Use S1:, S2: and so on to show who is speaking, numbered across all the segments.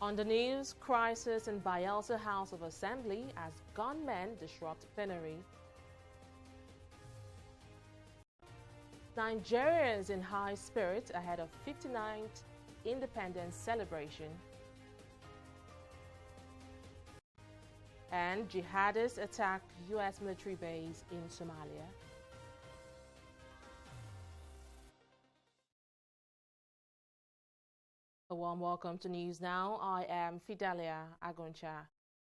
S1: On the news, crisis in Bayelsa House of Assembly as gunmen disrupt plenary. Nigerians in high spirits ahead of 59th independence celebration. And jihadists attack U.S. military base in Somalia. A warm welcome to News Now. I am Fidelia Agoncha.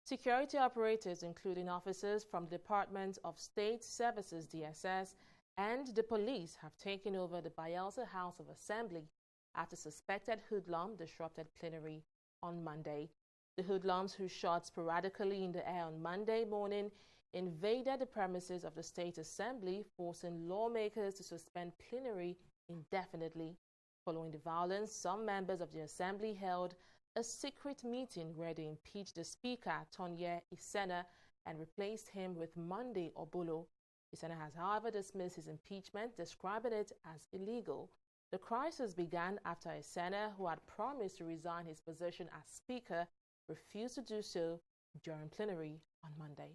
S1: Security operators, including officers from the Department of State Services (DSS) and the police, have taken over the Bayelsa House of Assembly after suspected hoodlum disrupted plenary on Monday. The hoodlums, who shot sporadically in the air on Monday morning, invaded the premises of the State Assembly, forcing lawmakers to suspend plenary indefinitely. Following the violence, some members of the Assembly held a secret meeting where they impeached the Speaker, Tonye Isena, and replaced him with Monday Obolo. Isena has, however, dismissed his impeachment, describing it as illegal. The crisis began after Isena, who had promised to resign his position as Speaker, refused to do so during plenary on Monday.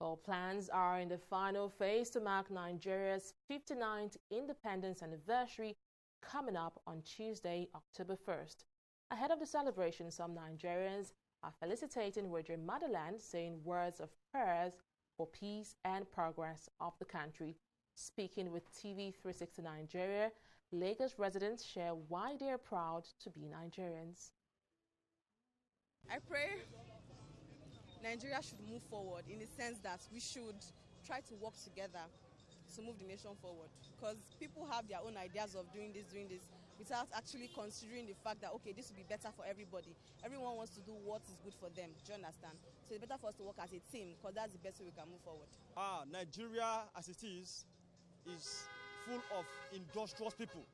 S1: All plans are in the final phase to mark Nigeria's 59th independence anniversary coming up on Tuesday, October 1st. Ahead of the celebration, some Nigerians are felicitating with their motherland, saying words of prayers for peace and progress of the country. Speaking with TV360 Nigeria, Lagos residents share why they are proud to be Nigerians.
S2: I pray Nigeria should move forward in the sense that we should try to work together to move the nation forward, because people have their own ideas of doing this, without actually considering the fact that, okay, this will be better for everybody. Everyone wants to do what is good for them. Do you understand? So it's better for us to work as a team, because that's the best way we can move forward.
S3: Nigeria, as it is full of industrious people.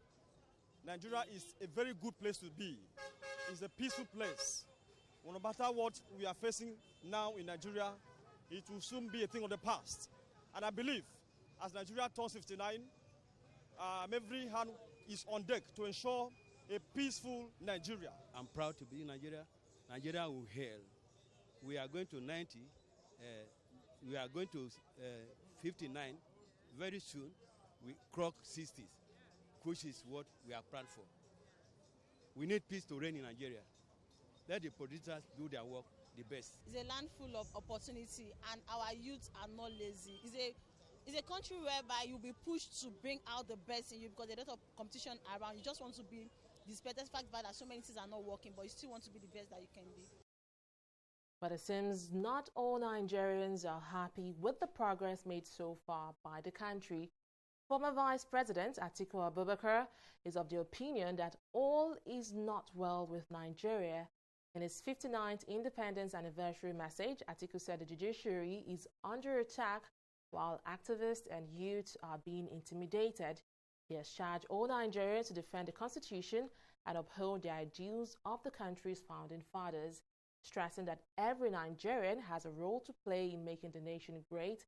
S3: Nigeria is a very good place to be. It's a peaceful place. No matter what we are facing now in Nigeria, it will soon be a thing of the past. And I believe, as Nigeria turns 59, every hand is on deck to ensure a peaceful Nigeria.
S4: I'm proud to be in Nigeria. Nigeria will hail. We are going to 90. We are going to 59. Very soon, we cross 60s, which is what we are proud for. We need peace to reign in Nigeria. Let the producers do their work the best.
S2: It's a land full of opportunity, and our youth are not lazy. It's a country whereby you'll be pushed to bring out the best in you, because there's a lot of competition around. You just want to be, despite the fact that so many things are not working, but you still want to be the best that you can be.
S1: But it seems not all Nigerians are happy with the progress made so far by the country. Former Vice President Atiku Abubakar is of the opinion that all is not well with Nigeria. In his 59th independence anniversary message, Atiku said the judiciary is under attack while activists and youths are being intimidated. He has charged all Nigerians to defend the constitution and uphold the ideals of the country's founding fathers, stressing that every Nigerian has a role to play in making the nation great.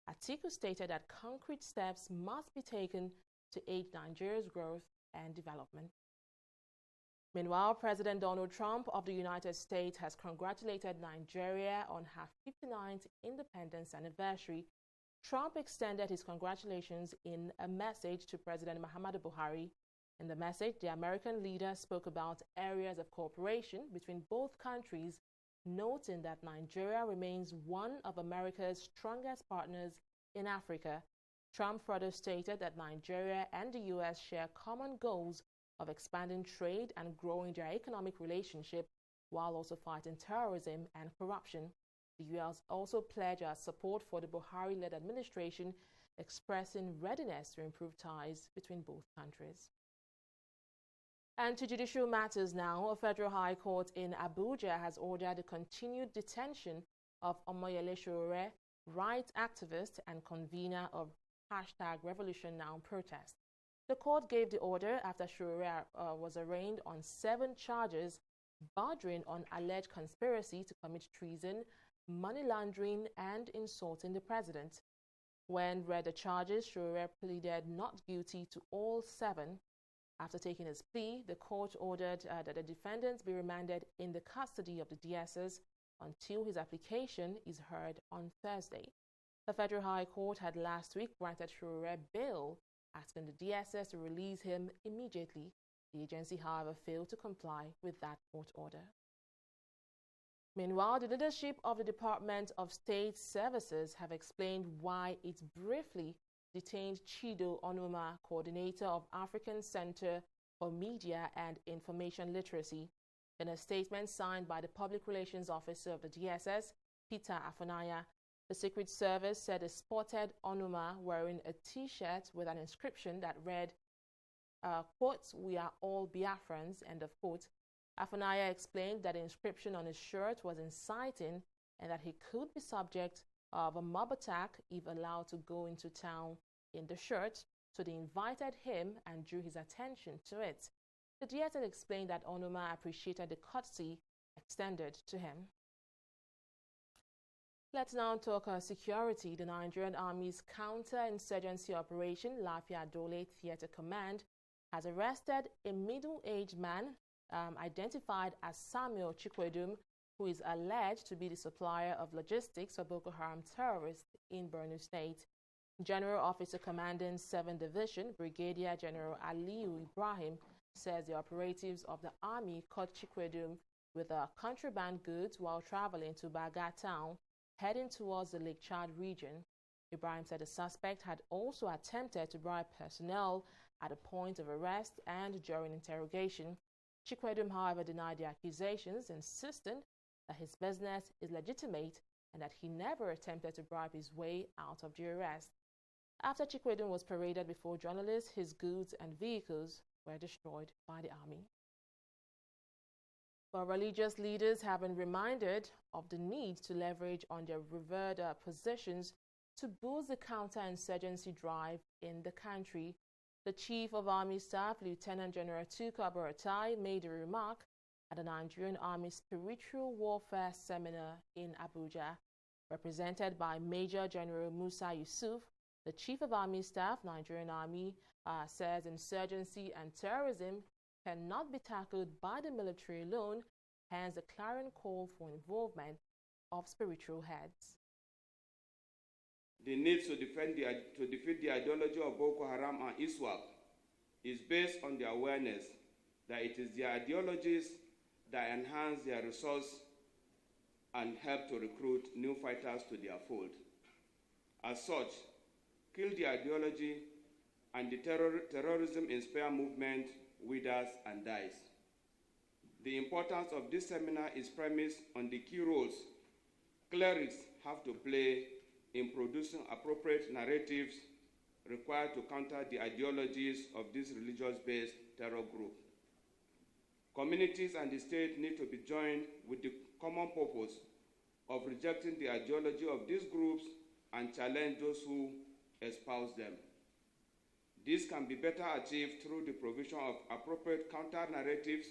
S1: Atiku stated that concrete steps must be taken to aid Nigeria's growth and development. Meanwhile, President Donald Trump of the United States has congratulated Nigeria on her 59th independence anniversary. Trump extended his congratulations in a message to President Muhammadu Buhari. In the message, the American leader spoke about areas of cooperation between both countries, noting that Nigeria remains one of America's strongest partners in Africa. Trump further stated that Nigeria and the U.S. share common goals of expanding trade and growing their economic relationship, while also fighting terrorism and corruption. The U.S. also pledged our support for the Buhari-led administration, expressing readiness to improve ties between both countries. And to judicial matters now, a federal high court in Abuja has ordered the continued detention of Omoyele Sowore, rights activist and convener of #RevolutionNow protest. The court gave the order after Sowore was arraigned on 7 charges bordering on alleged conspiracy to commit treason, money laundering, and insulting the president. When read the charges, Sowore pleaded not guilty to all 7. After taking his plea, the court ordered that the defendant be remanded in the custody of the DSS until his application is heard on Thursday. The Federal High Court had last week granted Shure bail, asking the DSS to release him immediately. The agency, however, failed to comply with that court order. Meanwhile, the leadership of the Department of State Services have explained why it briefly detained Chido Onuma, coordinator of African Center for Media and Information Literacy. In a statement signed by the Public Relations Officer of the DSS, Peter Afanaya, the Secret Service said it spotted Onuma wearing a T-shirt with an inscription that read, quote, "We are all Biafrans," end of quote. Afanaya explained that the inscription on his shirt was inciting and that he could be subject of a mob attack if allowed to go into town in the shirt, so they invited him and drew his attention to it. The DSS explained that Onuma appreciated the courtesy extended to him. Let's now talk security. The Nigerian Army's counter-insurgency operation, Lafia Dole Theater Command, has arrested a middle-aged man identified as Samuel Chikwedum, who is alleged to be the supplier of logistics for Boko Haram terrorists in Borno State. General Officer Commanding 7th Division, Brigadier General Aliyu Ibrahim, says the operatives of the Army caught Chikwedum with contraband goods while traveling to Baga town, heading towards the Lake Chad region. Ibrahim said the suspect had also attempted to bribe personnel at the point of arrest and during interrogation. Chikwedum, however, denied the accusations, insisting that his business is legitimate and that he never attempted to bribe his way out of the arrest. After Chikwedum was paraded before journalists, his goods and vehicles were destroyed by the army. But religious leaders have been reminded of the need to leverage on their revered positions to boost the counter-insurgency drive in the country. The Chief of Army Staff, Lieutenant General Tukur Buratai, made a remark at the Nigerian Army Spiritual Warfare Seminar in Abuja. Represented by Major General Musa Yusuf, the Chief of Army Staff, Nigerian Army, says insurgency and terrorism cannot be tackled by the military alone, hence the clarion call for involvement of spiritual heads.
S5: The need to defeat the ideology of Boko Haram and ISWAP is based on the awareness that it is their ideologies that enhance their resource and help to recruit new fighters to their fold. As such, kill the ideology and the terrorism-inspired movement withers and dies. The importance of this seminar is premised on the key roles clerics have to play in producing appropriate narratives required to counter the ideologies of this religious-based terror group. Communities and the state need to be joined with the common purpose of rejecting the ideology of these groups and challenge those who espouse them. This can be better achieved through the provision of appropriate counter-narratives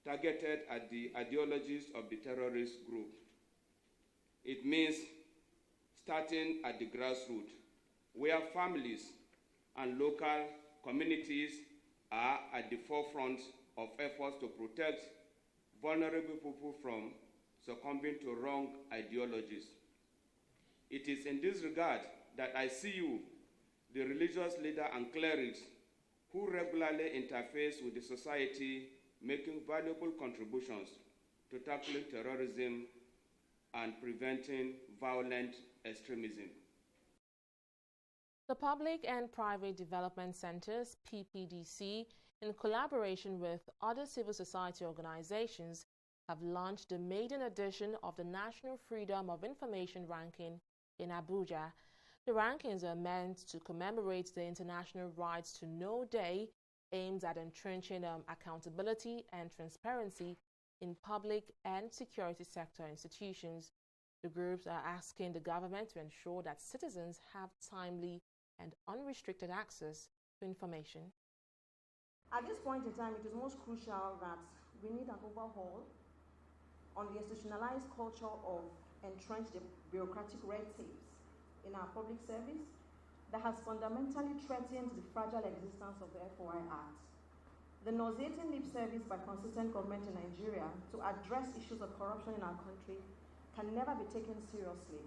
S5: targeted at the ideologies of the terrorist group. It means starting at the grassroots, where families and local communities are at the forefront of efforts to protect vulnerable people from succumbing to wrong ideologies. It is in this regard that I see you, the religious leader and clerics, who regularly interface with the society, making valuable contributions to tackling terrorism and preventing violent extremism.
S1: The Public and Private Development Centers, PPDC, in collaboration with other civil society organizations, have launched the maiden edition of the National Freedom of Information Ranking in Abuja. The rankings are meant to commemorate the International Rights to Know Day, aimed at entrenching accountability and transparency in public and security sector institutions. The groups are asking the government to ensure that citizens have timely and unrestricted access to information.
S6: At this point in time, it is most crucial that we need an overhaul on the institutionalized culture of entrenched bureaucratic red tapes in our public service that has fundamentally threatened the fragile existence of the FOI Act. The nauseating lip service by consistent government in Nigeria to address issues of corruption in our country can never be taken seriously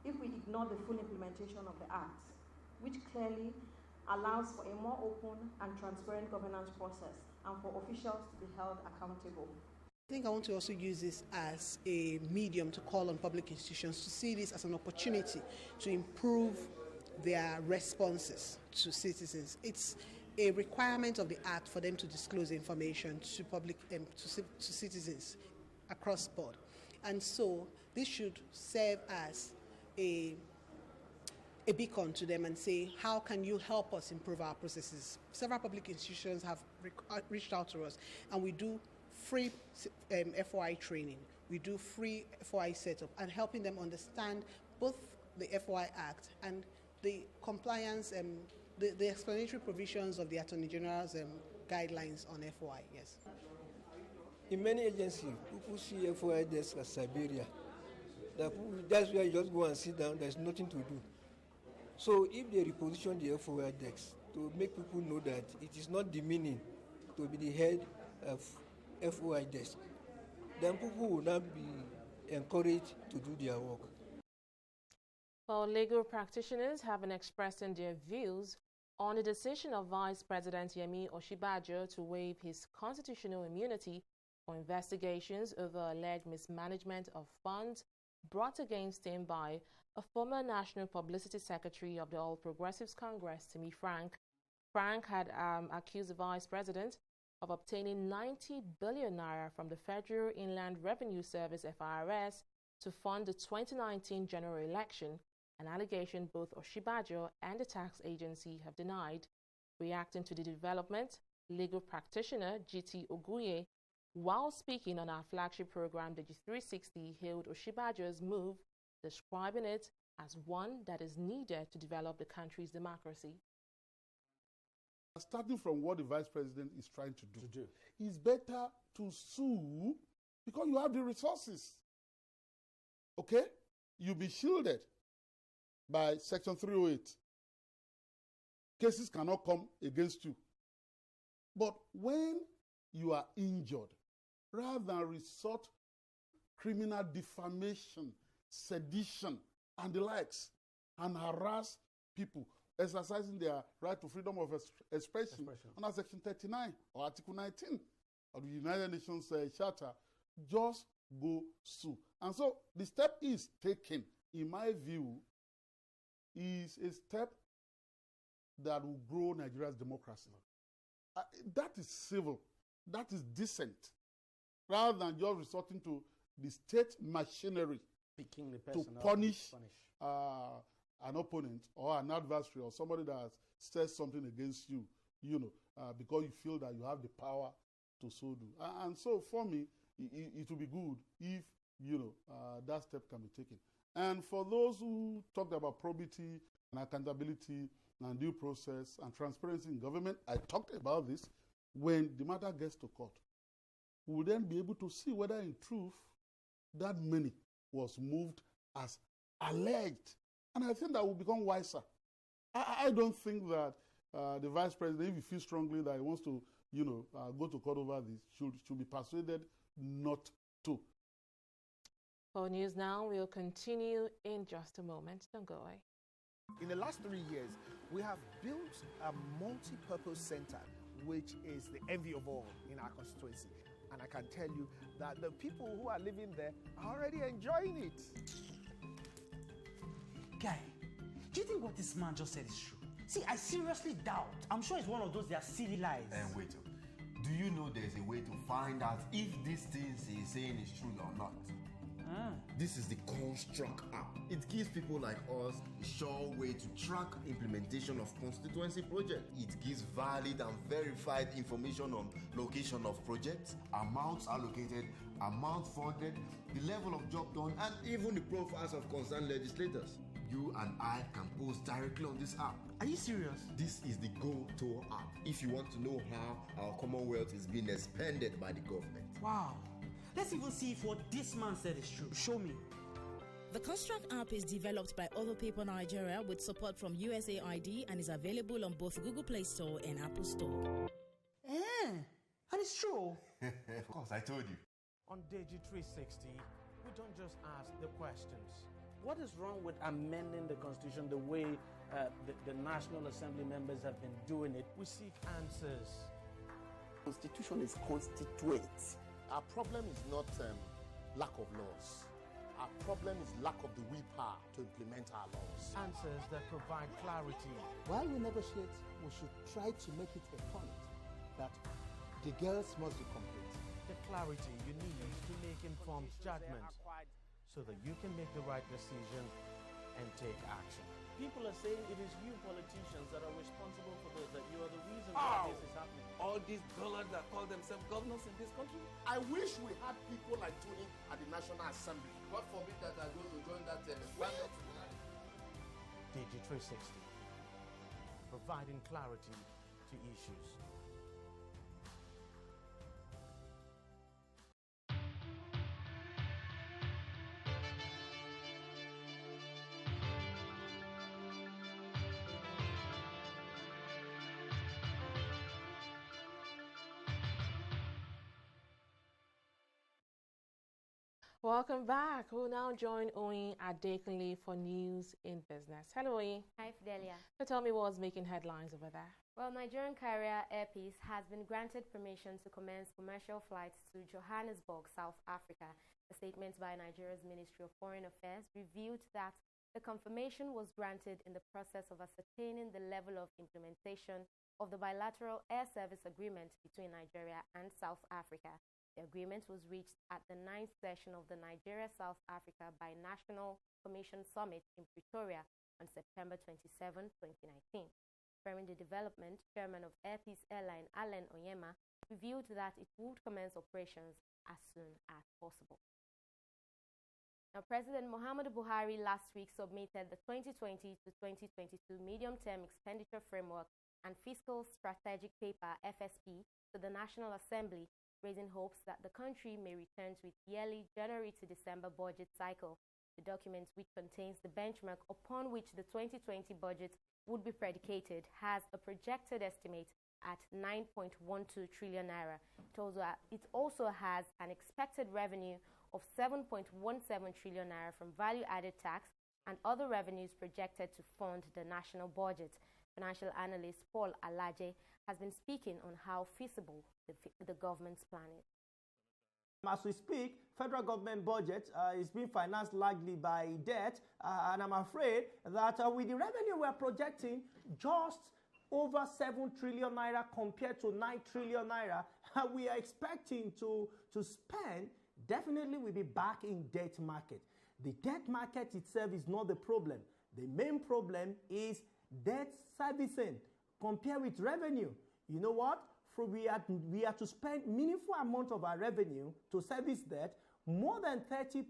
S6: if we ignore the full implementation of the Act, which clearly allows for a more open and transparent governance process and for officials to be held accountable.
S7: I think I want to also use this as a medium to call on public institutions to see this as an opportunity to improve their responses to citizens. It's a requirement of the Act for them to disclose information to to citizens across board. And so this should serve as a beacon to them and say, how can you help us improve our processes? Several public institutions have reached out to us, and we do free FOI training. We do free FOI setup and helping them understand both the FOI Act and the compliance and the explanatory provisions of the Attorney General's guidelines on FOI, yes.
S8: In many agencies, people see FOI desks as Siberia. That's where you just go and sit down, there's nothing to do. So if they reposition the FOI desks to make people know that it is not demeaning to be the head of FOI desk, then people will not be encouraged to do their work.
S1: Well, legal practitioners have been expressing their views on the decision of Vice President Yemi Osinbajo to waive his constitutional immunity for investigations over alleged mismanagement of funds brought against him by a former National Publicity Secretary of the All Progressives Congress, Timi Frank. Frank had accused the Vice President of obtaining 90 billion naira from the Federal Inland Revenue Service, FIRS, to fund the 2019 general election, an allegation both Osinbajo and the tax agency have denied. Reacting to the development, legal practitioner G.T. Oguye, while speaking on our flagship program, TV360, hailed Osinbajo's move, describing it as one that is needed to develop the country's democracy.
S9: Starting from what the Vice President is trying to do. It's better to sue because you have the resources. Okay? You'll be shielded by Section 308. Cases cannot come against you. But when you are injured, rather than resort criminal defamation, sedition, and the likes, and harass people exercising their right to freedom of expression under Section 39 or Article 19 of the United Nations Charter, just go sue. And so the step is taken, in my view, is a step that will grow Nigeria's democracy. That is civil. That is decent. Rather than just resorting to the state machinery to punish an opponent or an adversary or somebody that has said something against you, because you feel that you have the power to so do. And so for me, it will be good if, that step can be taken. And for those who talked about probity and accountability and due process and transparency in government, I talked about this. When the matter gets to court, we will then be able to see whether in truth that money was moved as alleged. And I think that will become wiser. I don't think that the Vice President, if he feels strongly that he wants to, go to court over this, should be persuaded not to.
S1: For News Now, we'll continue in just a moment. Don't go away.
S10: In the last 3 years, we have built a multi-purpose center, which is the envy of all in our constituency. And I can tell you that the people who are living there are already enjoying it.
S11: Guy, do you think what this man just said is true? See, I seriously doubt. I'm sure it's one of those their silly lies.
S12: And wait, do you know there's a way to find out if these things he's saying is true or not? This is the Construct app. It gives people like us a sure way to track implementation of constituency projects. It gives valid and verified information on location of projects, amounts allocated, amount funded, the level of job done, and even the profiles of concerned legislators. You and I can post directly on this app.
S11: Are you serious?
S12: This is the Go-To app if you want to know how our Commonwealth is being expanded by the government.
S11: Wow. Let's even see if what this man said is true. Show me.
S13: The Construct app is developed by Other People Nigeria with support from USAID and is available on both Google Play Store and Apple Store.
S11: And it's true.
S12: Of course, I told you.
S10: On TV360, we don't just ask the questions. What is wrong with amending the Constitution the way the National Assembly members have been doing it? We seek answers.
S14: Constitution is constituent. Our problem is not lack of laws. Our problem is lack of the willpower to implement our laws.
S10: Answers that provide clarity.
S15: While we negotiate, we should try to make it a point that the girls must be complete.
S10: The clarity you need to make informed judgment so that you can make the right decision and take action. People are saying it is you politicians that are responsible for this, that you are the reason why this is happening.
S14: All these dullards that call themselves governors in this country. I wish we had people like Tony at the National Assembly. God forbid that I go to join that stand-up.
S10: TV360, providing clarity to issues.
S1: Welcome back. We'll now join Oyin Adekunle for news in business. Hello, Oyin.
S16: Hi, Fidelia.
S1: So tell me what's making headlines over there.
S16: Well, Nigerian carrier Air Peace has been granted permission to commence commercial flights to Johannesburg, South Africa. A statement by Nigeria's Ministry of Foreign Affairs revealed that the confirmation was granted in the process of ascertaining the level of implementation of the bilateral air service agreement between Nigeria and South Africa. The agreement was reached at the 9th session of the Nigeria-South Africa Binational Commission Summit in Pretoria on September 27, 2019. Confirming the development, Chairman of Air Peace Airline Allen Onyema revealed that it would commence operations as soon as possible. Now, President Muhammadu Buhari last week submitted the 2020 to 2022 Medium-Term Expenditure Framework and Fiscal Strategic Paper (FSP) to the National Assembly, raising hopes that the country may return to its yearly January to December budget cycle. The document, which contains the benchmark upon which the 2020 budget would be predicated, has a projected estimate at 9.12 trillion naira. It also has an expected revenue of 7.17 trillion naira from value-added tax and other revenues projected to fund the national budget. Financial analyst Paul Alaje has been speaking on how feasible the government's plan is.
S17: As we speak, federal government budget is being financed largely by debt, and I'm afraid that with the revenue we're projecting, just over 7 trillion naira compared to 9 trillion naira, we are expecting to spend, definitely we'll be back in debt market. The debt market itself is not the problem. The main problem is debt servicing compared with revenue. You know what? We are to spend meaningful amount of our revenue to service debt, more than 30%.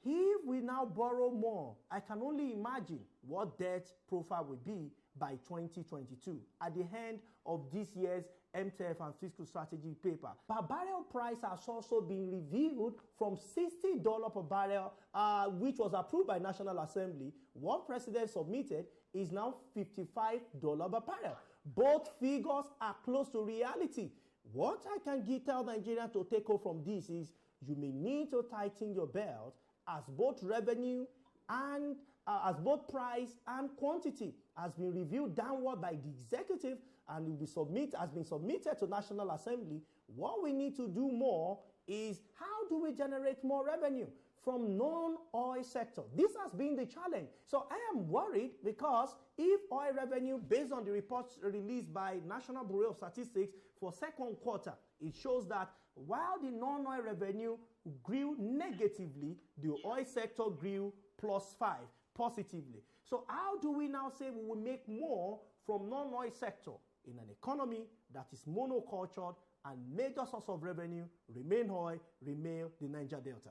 S17: If we now borrow more, I can only imagine what debt profile will be by 2022 at the end of this year's MTF and fiscal strategy paper. Per barrel price has also been reviewed from $60 per barrel, which was approved by National Assembly. What President submitted is now $55 per barrel. Both figures are close to reality. What I can tell Nigerians to take home from this is you may need to tighten your belt as both revenue and as both price and quantity has been reviewed downward by the executive and has been submitted to National Assembly. What we need to do more is how do we generate more revenue from non-oil sector? This has been the challenge. So I am worried because if oil revenue, based on the reports released by National Bureau of Statistics for second quarter, it shows that while the non-oil revenue grew negatively, the oil sector grew +5 positively. So how do we now say we will make more from non-oil sector in an economy that is monocultured and major source of revenue remain oil, remain the Niger Delta?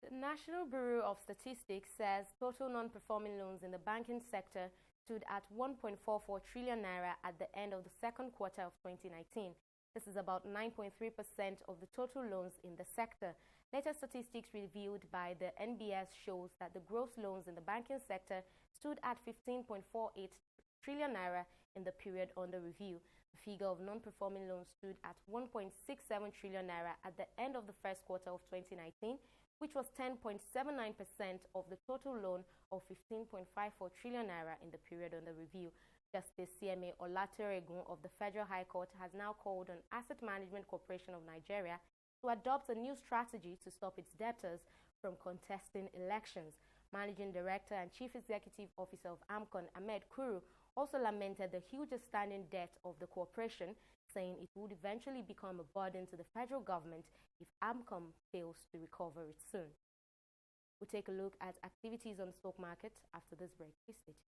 S16: The National Bureau of Statistics says total non-performing loans in the banking sector stood at 1.44 trillion naira at the end of the second quarter of 2019. This is about 9.3% of the total loans in the sector. Latest statistics reviewed by the NBS shows that the gross loans in the banking sector stood at 15.48 trillion naira in the period under review. The figure of non-performing loans stood at 1.67 trillion naira at the end of the first quarter of 2019, which was 10.79% of the total loan of 15.54 trillion naira in the period under review. Justice CMA Olateregun of the Federal High Court has now called on Asset Management Corporation of Nigeria to adopt a new strategy to stop its debtors from contesting elections. Managing Director and Chief Executive Officer of AMCON, Ahmed Kuru, also lamented the huge standing debt of the corporation, saying it would eventually become a burden to the federal government if AMCON fails to recover it soon. We'll take a look at activities on the stock market after this break. Please stay tuned.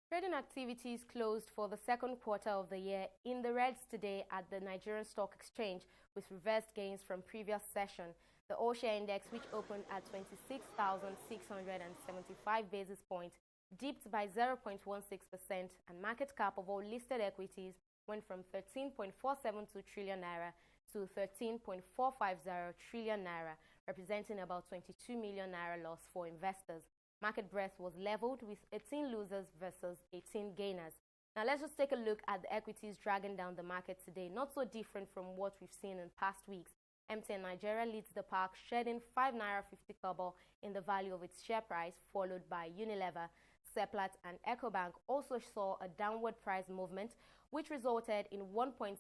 S16: Trading activities closed for the second quarter of the year in the reds today at the Nigerian Stock Exchange, with reversed gains from previous session. The all-share index, which opened at 26,675 basis points, dipped by 0.16%, and market cap of all listed equities went from 13.472 trillion naira to 13.450 trillion naira, representing about 22 million naira loss for investors. Market breadth was leveled with 18 losers versus 18 gainers. Now let's just take a look at the equities dragging down the market today. Not so different from what we've seen in past weeks. MTN Nigeria leads the pack, shedding 5 naira 50 kobo in the value of its share price, followed by Unilever. Seplat and Ecobank also saw a downward price movement, which resulted in 1.60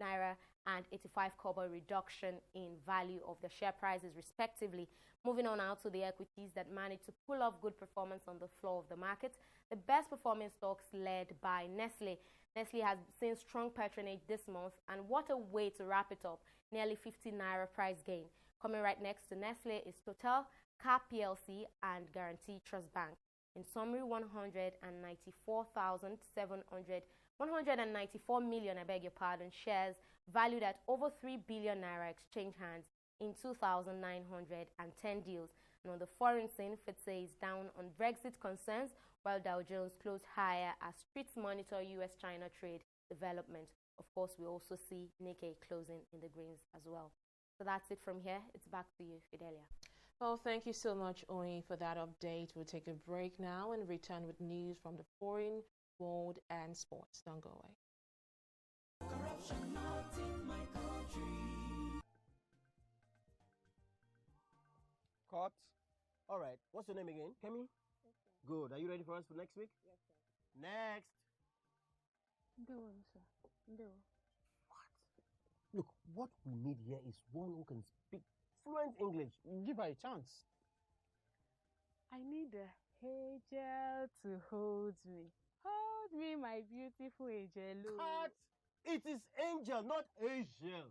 S16: naira and 85 kobo reduction in value of the share prices respectively. Moving on out to the equities that managed to pull off good performance on the floor of the market. The best performing stocks led by Nestle. Nestle has seen strong patronage this month, and what a way to wrap it up. Nearly 50 naira price gain. Coming right next to Nestle is Total, CAP PLC and Guarantee Trust Bank. In summary, 194 million, shares valued at over 3 billion naira exchange hands in 2,910 deals. And on the foreign scene, FTSE is down on Brexit concerns, while Dow Jones closed higher as streets monitor US-China trade development. Of course, we also see Nikkei closing in the greens as well. So that's it from here. It's back to you, Fidelia.
S1: Well, thank you so much, Oyin, for that update. We'll take a break now and return with news from the foreign world and sports. Don't go away.
S18: Corruption not in my country.
S19: Cut. All right. What's your name again? Kemi?
S20: Yes, sir.
S19: Good. Are you ready for us for next week?
S20: Yes, sir.
S19: Next.
S20: No, sir. No.
S19: Look, what we need here is one who can speak fluent English. Give her a chance.
S20: I need a angel to hold me. Hold me, my beautiful angel.
S19: Cut! It is angel, not angel.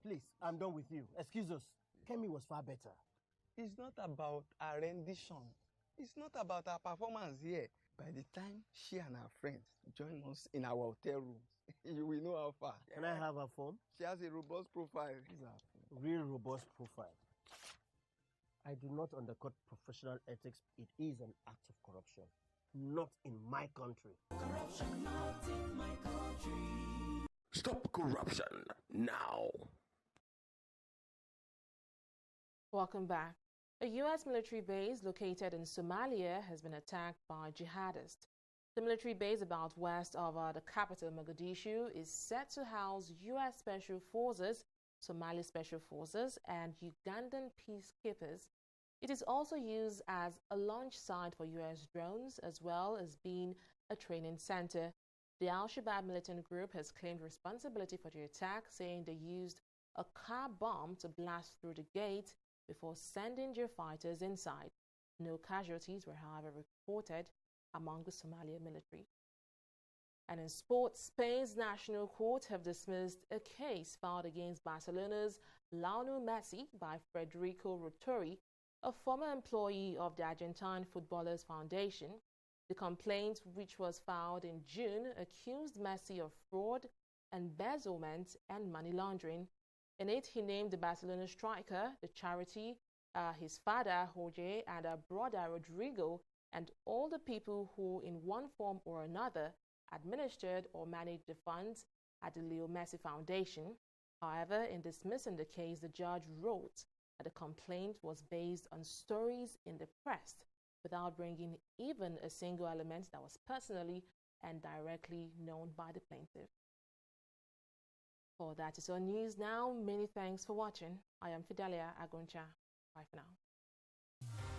S19: Please, I'm done with you. Excuse us. Kemi was far better.
S21: It's not about our rendition. It's not about our performance here. By the time she and her friends join us in our hotel rooms, you will know how far.
S19: Can I have her phone?
S21: She has a robust profile.
S19: Real robust profile. I do not undercut professional ethics. It is an act of corruption. Not in my country.
S18: Corruption not in my country.
S22: Stop corruption now.
S1: Welcome back. A U.S. military base located in Somalia has been attacked by jihadists. The military base about west of the capital, Mogadishu, is set to house U.S. Special Forces, Somali Special Forces, and Ugandan peacekeepers. It is also used as a launch site for U.S. drones, as well as being a training center. The Al-Shabaab militant group has claimed responsibility for the attack, saying they used a car bomb to blast through the gate before sending their fighters inside. No casualties were, however, reported among the Somalia military. And in sports, Spain's national court have dismissed a case filed against Barcelona's Lionel Messi by Federico Rotori, a former employee of the Argentine Footballers Foundation. The complaint, which was filed in June, accused Messi of fraud, embezzlement, and money laundering. In it, he named the Barcelona striker, the charity, his father, Jorge, and brother, Rodrigo, and all the people who, in one form or another, administered or managed the funds at the Leo Messi Foundation. However, in dismissing the case, the judge wrote that the complaint was based on stories in the press without bringing even a single element that was personally and directly known by the plaintiff. For That Is All News Now, many thanks for watching. I am Fidelia Agoncha. Bye for now.